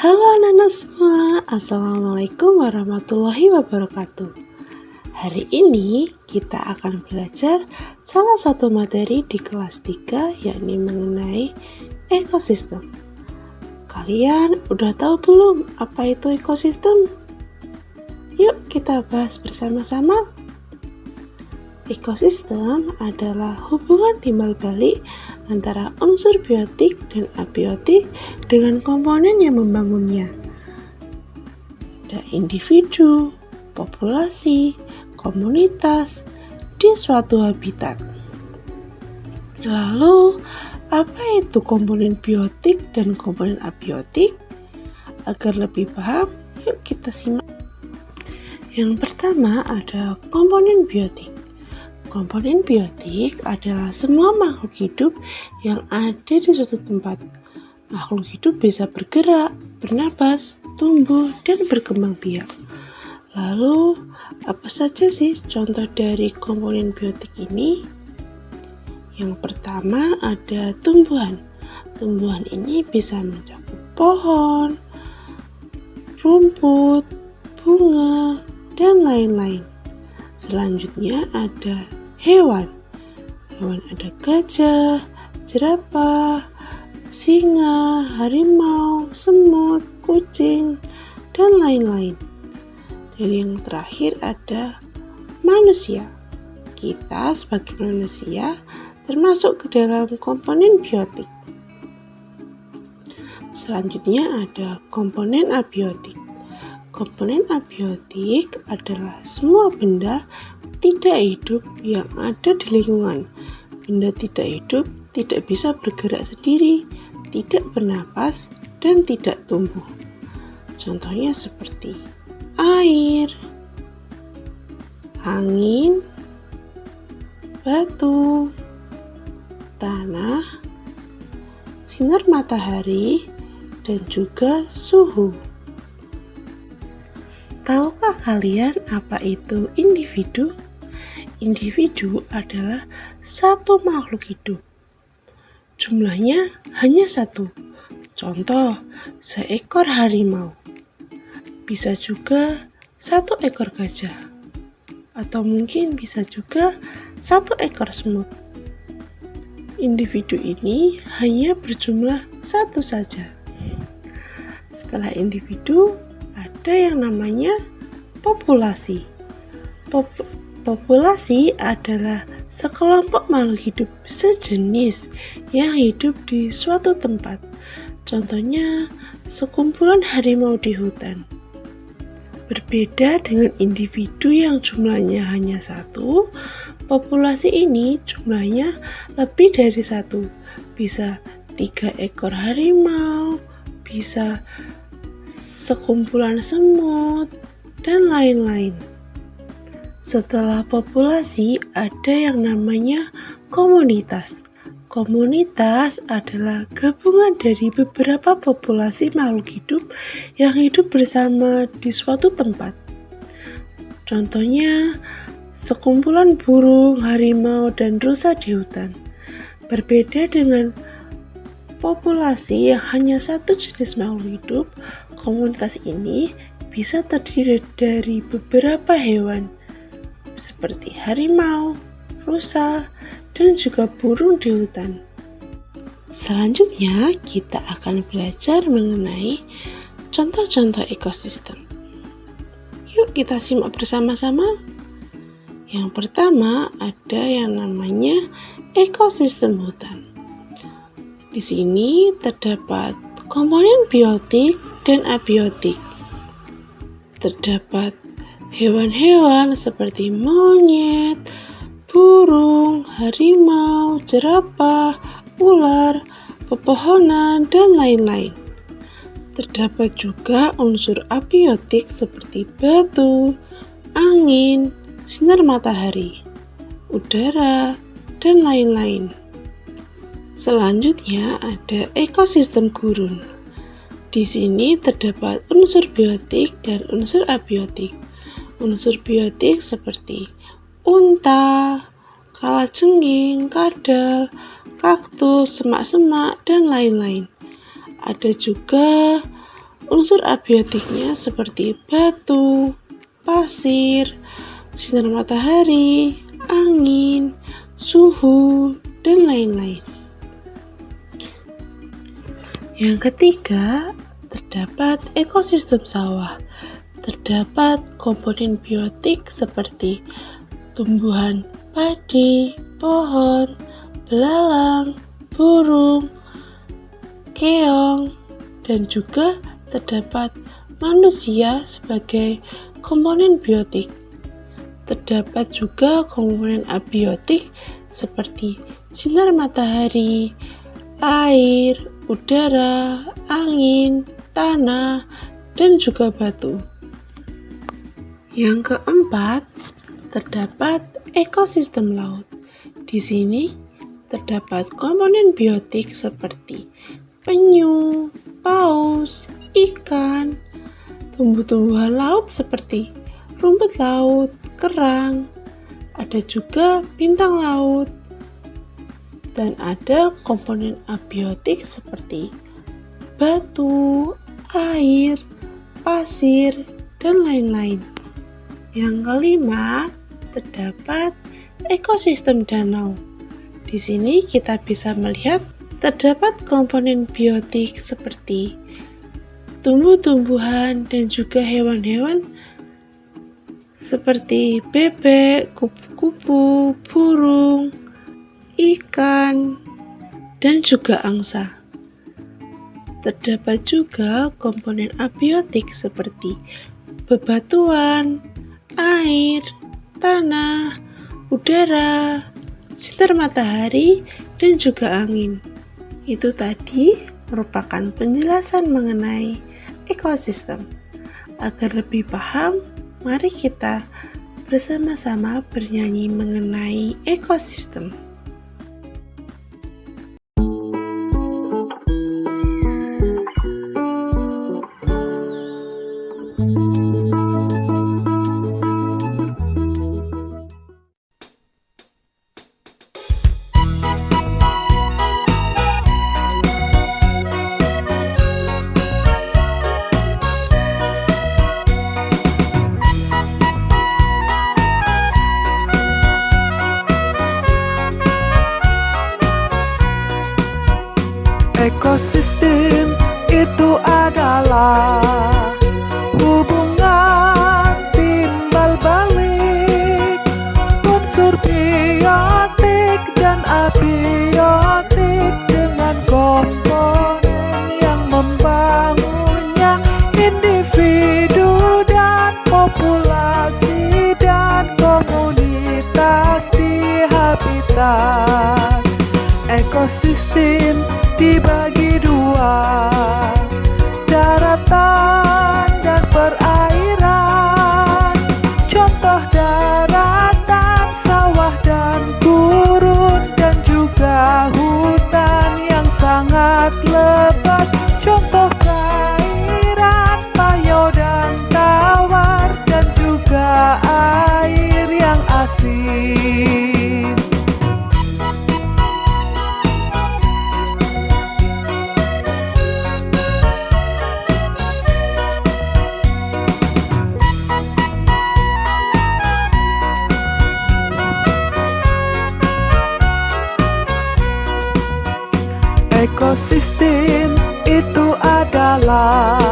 Halo anak-anak semua, Assalamualaikum warahmatullahi wabarakatuh. Hari ini kita akan belajar salah satu materi di kelas 3, yakni mengenai ekosistem. Kalian udah tahu belum apa itu ekosistem? Yuk kita bahas bersama-sama. Ekosistem adalah hubungan timbal balik antara unsur biotik dan abiotik dengan komponen yang membangunnya. Ada individu, populasi, komunitas di suatu habitat. Lalu, apa itu komponen biotik dan komponen abiotik? Agar lebih paham, yuk kita simak. Yang pertama ada komponen biotik. Komponen biotik adalah semua makhluk hidup yang ada di suatu tempat. Makhluk hidup bisa bergerak, bernapas, tumbuh, dan berkembang biak. Lalu, apa saja sih contoh dari komponen biotik ini? Yang pertama ada tumbuhan. Tumbuhan ini bisa mencakup pohon, rumput, bunga, dan lain-lain. Selanjutnya ada hewan. Hewan ada gajah, jerapah, singa, harimau, semut, kucing, dan lain-lain. Dan yang terakhir ada manusia. Kita sebagai manusia termasuk ke dalam komponen biotik. Selanjutnya ada komponen abiotik. Komponen abiotik adalah semua benda tidak hidup yang ada di lingkungan. Benda tidak hidup tidak bisa bergerak sendiri, tidak bernapas, dan tidak tumbuh. Contohnya seperti air, angin, batu, tanah, sinar matahari, dan juga suhu. Tahukah kalian apa itu individu? Individu adalah satu makhluk hidup. Jumlahnya hanya satu. Contoh, seekor harimau. Bisa juga satu ekor gajah. Atau mungkin bisa juga satu ekor semut. Individu ini hanya berjumlah satu saja. Setelah individu, ada yang namanya populasi. Populasi adalah sekelompok makhluk hidup sejenis yang hidup di suatu tempat. Contohnya, sekumpulan harimau di hutan. Berbeda dengan individu yang jumlahnya hanya satu, populasi ini jumlahnya lebih dari satu. Bisa 3 ekor harimau, bisa sekumpulan semut, dan lain-lain. Setelah populasi, ada yang namanya komunitas. Komunitas adalah gabungan dari beberapa populasi makhluk hidup yang hidup bersama di suatu tempat. Contohnya, sekumpulan burung, harimau, dan rusa di hutan. Berbeda dengan populasi yang hanya satu jenis makhluk hidup, komunitas ini bisa terdiri dari beberapa hewan seperti harimau, rusa, dan juga burung di hutan. Selanjutnya, kita akan belajar mengenai contoh-contoh ekosistem. Yuk kita simak bersama-sama. Yang pertama ada yang namanya ekosistem hutan. Di sini terdapat komponen biotik dan abiotik. Terdapat hewan-hewan seperti monyet, burung, harimau, jerapah, ular, pepohonan, dan lain-lain. Terdapat juga unsur abiotik seperti batu, angin, sinar matahari, udara, dan lain-lain. Selanjutnya ada ekosistem gurun. Di sini terdapat unsur biotik dan unsur abiotik. Unsur biotik seperti unta, kalajengking, kadal, kaktus, semak-semak, dan lain-lain. Ada juga Unsur abiotiknya seperti batu, pasir, sinar matahari, angin, suhu, dan lain-lain. Yang ketiga, terdapat ekosistem sawah. Terdapat komponen biotik seperti tumbuhan padi, pohon, belalang, burung, keong, dan juga terdapat manusia sebagai komponen biotik. Terdapat juga komponen abiotik seperti sinar matahari, air, udara, angin, tanah, dan juga batu. Yang keempat, terdapat ekosistem laut. Di sini terdapat komponen biotik seperti penyu, paus, ikan, tumbuh-tumbuhan laut seperti rumput laut, kerang, ada juga bintang laut, dan ada komponen abiotik seperti batu, air, pasir, dan lain-lain. Yang kelima, terdapat ekosistem danau. Di sini kita bisa melihat terdapat komponen biotik seperti tumbuh-tumbuhan dan juga hewan-hewan seperti bebek, kupu-kupu, burung, ikan, dan juga angsa. Terdapat juga komponen abiotik seperti bebatuan, air, tanah, udara, sinar matahari, dan juga angin. Itu tadi merupakan penjelasan mengenai ekosistem. Agar lebih paham, mari kita bersama-sama bernyanyi mengenai ekosistem. Ekosistem itu adalah hubungan timbal balik unsur biotik dan abiotik dengan komponen yang membangunnya, individu dan populasi dan komunitas di habitat. Ekosistem dibagi dua, daratan dan perairan. Contoh daratan, sawah dan gurun, dan juga hutan yang sangat lebat. Contoh perairan, payau dan tawar, dan juga air yang asin. Ekosistem itu adalah